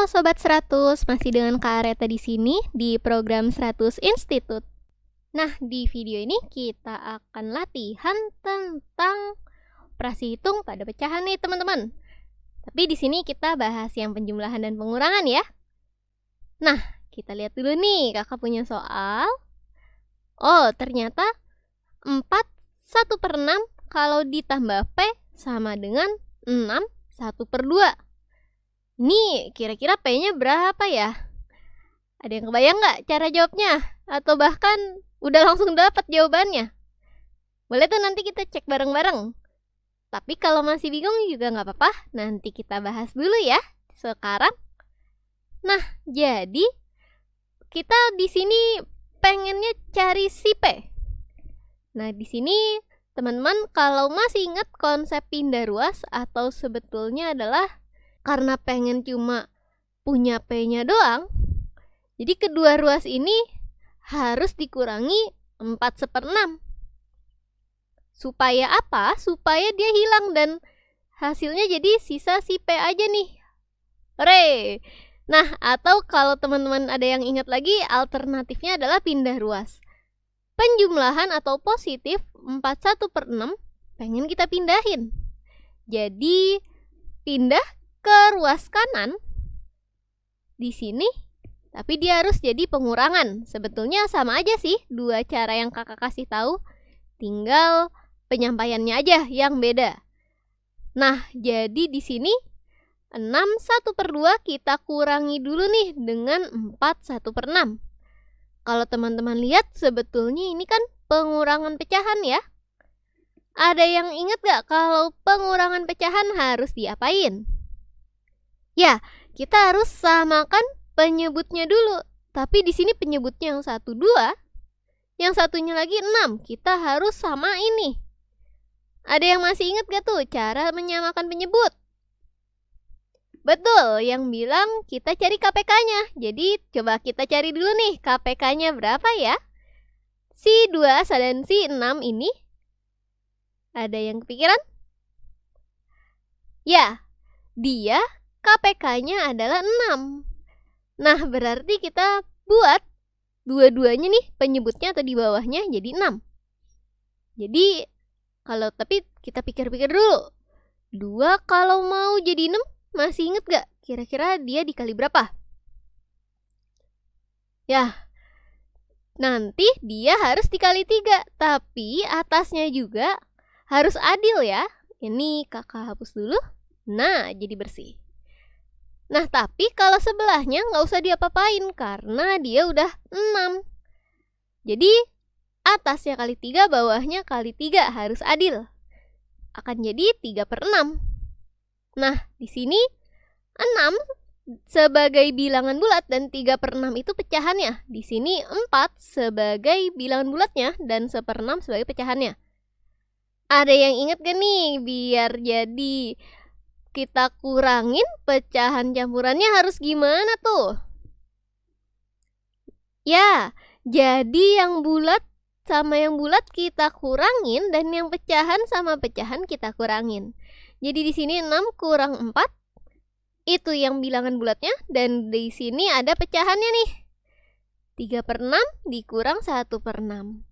Halo Sobat 100, masih dengan Kak Areta di sini di program 100 Institute. Nah, di video ini kita akan latihan tentang operasi hitung pada pecahan nih, teman-teman. Tapi di sini kita bahas yang penjumlahan dan pengurangan ya. Nah, kita lihat dulu nih, Kakak punya soal. Oh, ternyata 4 1/6 kalau ditambah P sama dengan 6 1/2. Ini kira-kira P-nya berapa ya? Ada yang kebayang nggak cara jawabnya? Atau bahkan udah langsung dapat jawabannya? Boleh tuh nanti kita cek bareng-bareng. Tapi kalau masih bingung juga nggak apa-apa, nanti kita bahas dulu ya sekarang. Nah, jadi kita di sini pengennya cari si P. Nah, di sini teman-teman kalau masih ingat konsep pindah ruas atau sebetulnya adalah karena pengen cuma punya P-nya doang, jadi kedua ruas ini harus dikurangi 4 1/6. Supaya apa? Supaya dia hilang dan hasilnya jadi sisa si P aja nih. Hore! Nah, atau kalau teman-teman ada yang ingat lagi, alternatifnya adalah pindah ruas. Penjumlahan atau positif 4 1/6 pengen kita pindahin. Jadi pindah ke ruas kanan di sini, tapi dia harus jadi pengurangan. Sebetulnya sama aja sih dua cara yang kakak kasih tahu, tinggal penyampaiannya aja yang beda. Nah, jadi di sini 6 1/2 kita kurangi dulu nih dengan 4 1/6. Kalau teman-teman lihat sebetulnya ini kan pengurangan pecahan ya. Ada yang ingat gak kalau pengurangan pecahan harus diapain? Ya, kita harus samakan penyebutnya dulu. Tapi di sini penyebutnya yang 1 2, yang satunya lagi 6. Kita harus sama ini. Ada yang masih ingat gak tuh cara menyamakan penyebut? Betul, yang bilang kita cari KPK-nya. Jadi coba kita cari dulu nih KPK-nya berapa ya? Si 2 dan si 6 ini. Ada yang kepikiran? Ya, dia KPK-nya adalah 6. Nah, berarti kita buat dua-duanya nih penyebutnya atau di bawahnya jadi 6. Jadi, tapi kita pikir-pikir dulu. 2 kalau mau jadi 6, masih inget gak? Kira-kira dia dikali berapa? Ya, nanti dia harus dikali 3. Tapi atasnya juga harus adil ya. Ini kakak hapus dulu. Nah, jadi bersih. Nah, tapi kalau sebelahnya nggak usah diapa-apain karena dia udah 6. Jadi, atasnya kali 3, bawahnya kali 3 harus adil. Akan jadi 3/6. Nah, di sini 6 sebagai bilangan bulat dan 3/6 itu pecahannya. Di sini 4 sebagai bilangan bulatnya dan 1/6 sebagai pecahannya. Ada yang inget gak nih biar jadi kita kurangin pecahan campurannya harus gimana tuh? Ya, jadi yang bulat sama yang bulat kita kurangin dan yang pecahan sama pecahan kita kurangin. Jadi di sini 6 kurang 4 itu yang bilangan bulatnya dan di sini ada pecahannya nih. 3/6 dikurang 1/6.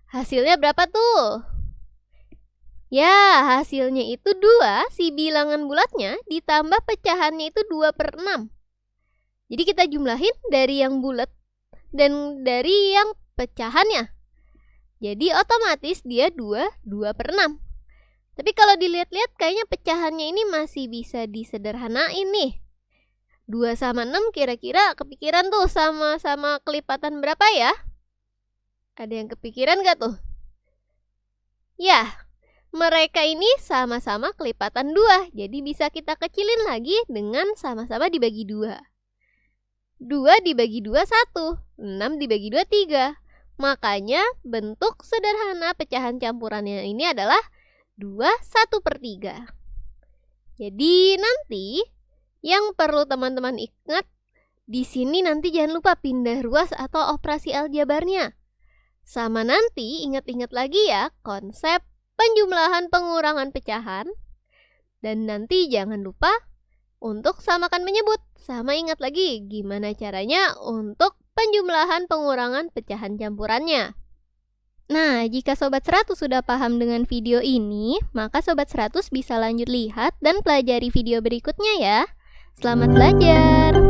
Hasilnya berapa tuh? Ya, hasilnya itu 2, si bilangan bulatnya ditambah pecahannya itu 2/6. Jadi kita jumlahin dari yang bulat dan dari yang pecahannya. Jadi otomatis dia 2/6. Tapi kalau dilihat-lihat kayaknya pecahannya ini masih bisa disederhanain nih. 2 sama 6 kira-kira kepikiran tuh sama-sama kelipatan berapa ya? Ada yang kepikiran gak tuh? Ya, mereka ini sama-sama kelipatan 2. Jadi bisa kita kecilin lagi dengan sama-sama dibagi 2. 2 dibagi 2 1. 6 dibagi 2 3. Makanya bentuk sederhana pecahan campurannya ini adalah 2 1/3. Jadi nanti yang perlu teman-teman ingat di sini nanti jangan lupa pindah ruas atau operasi aljabarnya. Sama nanti ingat-ingat lagi ya konsep penjumlahan pengurangan pecahan. Dan nanti jangan lupa untuk samakan menyebut sama ingat lagi gimana caranya untuk penjumlahan pengurangan pecahan campurannya. Nah, jika Sobat 100 sudah paham dengan video ini, maka Sobat 100 bisa lanjut lihat dan pelajari video berikutnya ya. Selamat belajar!